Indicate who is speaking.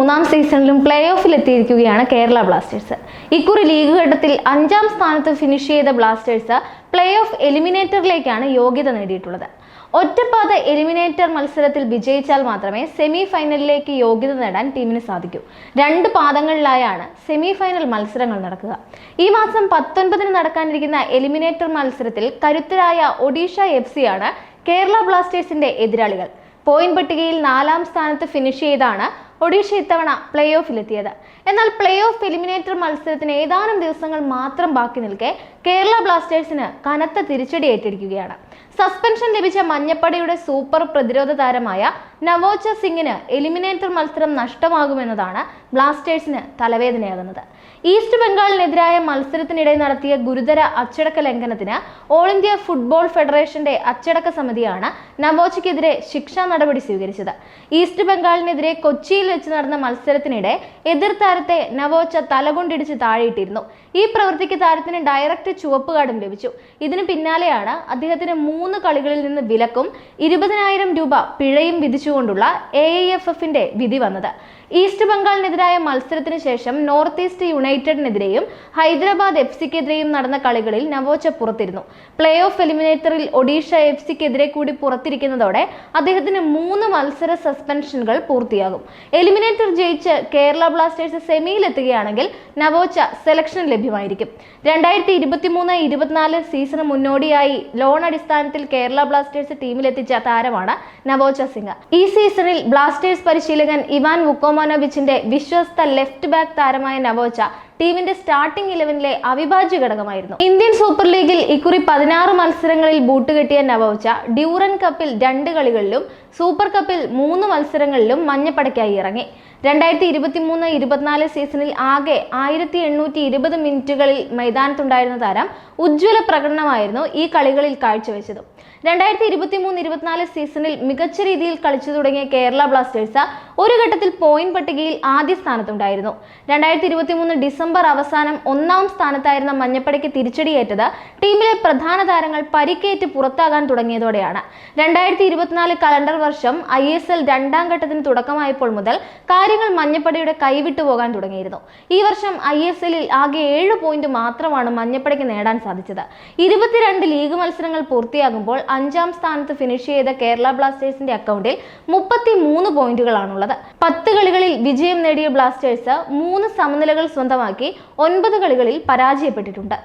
Speaker 1: മൂന്നാം സീസണിലും പ്ലേ ഓഫിൽ എത്തിയിരിക്കുകയാണ് കേരള ബ്ലാസ്റ്റേഴ്സ്. ഇക്കുറി ലീഗ് ഘട്ടത്തിൽ 5ാം സ്ഥാനത്ത് ഫിനിഷ് ചെയ്ത ബ്ലാസ്റ്റേഴ്സ് പ്ലേ ഓഫ് എലിമിനേറ്ററിലേക്കാണ് യോഗ്യത നേടിയിട്ടുള്ളത്. ഒറ്റപ്പാത എലിമിനേറ്റർ മത്സരത്തിൽ വിജയിച്ചാൽ മാത്രമേ സെമി ഫൈനലിലേക്ക് യോഗ്യത നേടാൻ ടീമിന് സാധിക്കൂ. 2 പാദങ്ങളിലായാണ് സെമി ഫൈനൽ മത്സരങ്ങൾ നടക്കുക. ഈ മാസം 19-ന് നടക്കാനിരിക്കുന്ന എലിമിനേറ്റർ മത്സരത്തിൽ കരുത്തരായ ഒഡീഷ FC ആണ് കേരള ബ്ലാസ്റ്റേഴ്സിന്റെ എതിരാളികൾ. പോയിന്റ് പട്ടികയിൽ 4ാം സ്ഥാനത്ത് ഫിനിഷ് ചെയ്താണ് ഒഡീഷ ഇത്തവണ പ്ലേ ഓഫിലെത്തിയത്. എന്നാൽ പ്ലേ ഓഫ് എലിമിനേറ്റർ മത്സരത്തിന് ഏതാനും ദിവസങ്ങൾ മാത്രം ബാക്കി നിൽക്കെ കേരള ബ്ലാസ്റ്റേഴ്സിന് കനത്ത തിരിച്ചടി ഏറ്റിരിക്കുകയാണ്. സസ്പെൻഷൻ ലഭിച്ച മഞ്ഞപ്പടയുടെ സൂപ്പർ പ്രതിരോധ താരമായ നവോച്ച സിംഗിന് എലിമിനേറ്റർ മത്സരം നഷ്ടമാകുമെന്നതാണ് ബ്ലാസ്റ്റേഴ്സിന് തലവേദനയാകുന്നത്. ഈസ്റ്റ് ബംഗാളിനെതിരായ മത്സരത്തിനിടെ നടത്തിയ ഗുരുതര അച്ചടക്ക ലംഘനത്തിന് ഓൾ ഇന്ത്യ ഫുട്ബോൾ ഫെഡറേഷന്റെ അച്ചടക്ക സമിതിയാണ് നവോച്ചയ്ക്കെതിരെ ശിക്ഷാ നടപടി സ്വീകരിച്ചത്. ഈസ്റ്റ് ബംഗാളിനെതിരെ കൊച്ചിയിൽ വെച്ച് നടന്ന മത്സരത്തിനിടെ എതിർ താരത്തെ നവോച്ച തലകൊണ്ടിടിച്ച് താഴെയിട്ടിരുന്നു. ഈ പ്രവൃത്തിക്ക് താരത്തിന് ഡയറക്റ്റ് ചുവപ്പ് കാർഡും ലഭിച്ചു. ഇതിന് പിന്നാലെയാണ് അദ്ദേഹത്തിന് 3 കളികളിൽ നിന്ന് വിലക്കും 20,000 രൂപ പിഴയും വിധിച്ചുകൊണ്ടുള്ള AIFFന്റെ വിധി വന്നത്. ഈസ്റ്റ് ബംഗാളിനെതിരായ മത്സരത്തിന് ശേഷം നോർത്ത് ഈസ്റ്റ് യുണൈറ്റഡിനെതിരെയും ഹൈദരാബാദ് FCക്കെതിരെയും നടന്ന കളികളിൽ നവോച്ച പുറത്തിരുന്നു. പ്ലേ ഓഫ് എലിമിനേറ്ററിൽ ഒഡീഷ FCക്കെതിരെ കൂടി പുറത്തിരിക്കുന്നതോടെ അദ്ദേഹത്തിന് 3 മത്സര സസ്പെൻഷനുകൾ പൂർത്തിയാകും. എലിമിനേറ്റർ ജയിച്ച് കേരള ബ്ലാസ്റ്റേഴ്സ് സെമിയിലെത്തുകയാണെങ്കിൽ നവോച്ച സെലക്ഷൻ ലഭ്യമായിരിക്കും. 2023-24 സീസണ് മുന്നോടിയായി ലോൺ അടിസ്ഥാനത്തിൽ കേരള ബ്ലാസ്റ്റേഴ്സ് ടീമിലെത്തിച്ച താരമാണ് നവോച്ച സിംഗ്. ഈ സീസണിൽ ബ്ലാസ്റ്റേഴ്സ് പരിശീലകൻ ഇവാൻ വുക്കോമാനോവിച്ചിന്റെ വിശ്വസ്ത ലെഫ്റ്റ് ബാക്ക് താരമായ നവോച്ച ടീമിന്റെ സ്റ്റാർട്ടിംഗ് 11-ലെ അവിഭാജ്യ ഘടകമായിരുന്നു. ഇന്ത്യൻ സൂപ്പർ ലീഗിൽ ഇക്കുറി 16 മത്സരങ്ങളിൽ ബൂട്ട് കെട്ടിയ നവോച്ച ഡ്യൂറൻ കപ്പിൽ 2 കളികളിലും സൂപ്പർ കപ്പിൽ 3 മത്സരങ്ങളിലും മഞ്ഞപ്പടയ്ക്കായി ഇറങ്ങി. 2023-24 സീസണിൽ ആകെ 1820 മിനിറ്റുകളിൽ മൈതാനത്തുണ്ടായിരുന്ന താരം ഉജ്ജ്വല പ്രകടനമായിരുന്നു ഈ കളികളിൽ കാഴ്ചവെച്ചത്. 2023-24 സീസണിൽ മികച്ച രീതിയിൽ കളിച്ചു തുടങ്ങിയ കേരള ബ്ലാസ്റ്റേഴ്സ് ഒരു ഘട്ടത്തിൽ പോയിന്റ് പട്ടികയിൽ ആദ്യ സ്ഥാനത്തുണ്ടായിരുന്നു. 2023 ഡിസംബർ അവസാനം 1ാം സ്ഥാനത്തായിരുന്ന മഞ്ഞപ്പടയ്ക്ക് തിരിച്ചടിയേറ്റത് ടീമിലെ പ്രധാന താരങ്ങൾ പരിക്കേറ്റ് പുറത്താകാൻ തുടങ്ങിയതോടെയാണ്. 2024 കലണ്ടർ വർഷം ISL 2ാം ഘട്ടത്തിന് തുടക്കമായപ്പോൾ മുതൽ കാര്യങ്ങൾ മഞ്ഞപ്പടയുടെ കൈവിട്ടു പോകാൻ തുടങ്ങിയിരുന്നു. ഈ വർഷം ISLൽ ആകെ 7 പോയിന്റ് മാത്രമാണ് മഞ്ഞപ്പടയ്ക്ക് നേടാൻ സാധിച്ചത്. 22 ലീഗ് മത്സരങ്ങൾ പൂർത്തിയാകുമ്പോൾ 5ാം സ്ഥാനത്ത് ഫിനിഷ് ചെയ്ത കേരള ബ്ലാസ്റ്റേഴ്സിന്റെ അക്കൗണ്ടിൽ 33 പോയിന്റുകളാണുള്ളത്. 10 കളികളിൽ വിജയം നേടിയ ബ്ലാസ്റ്റേഴ്സ് 3 സമനിലകൾ സ്വന്തമാക്കി 9 കളികളിൽ പരാജയപ്പെട്ടിട്ടുണ്ട്.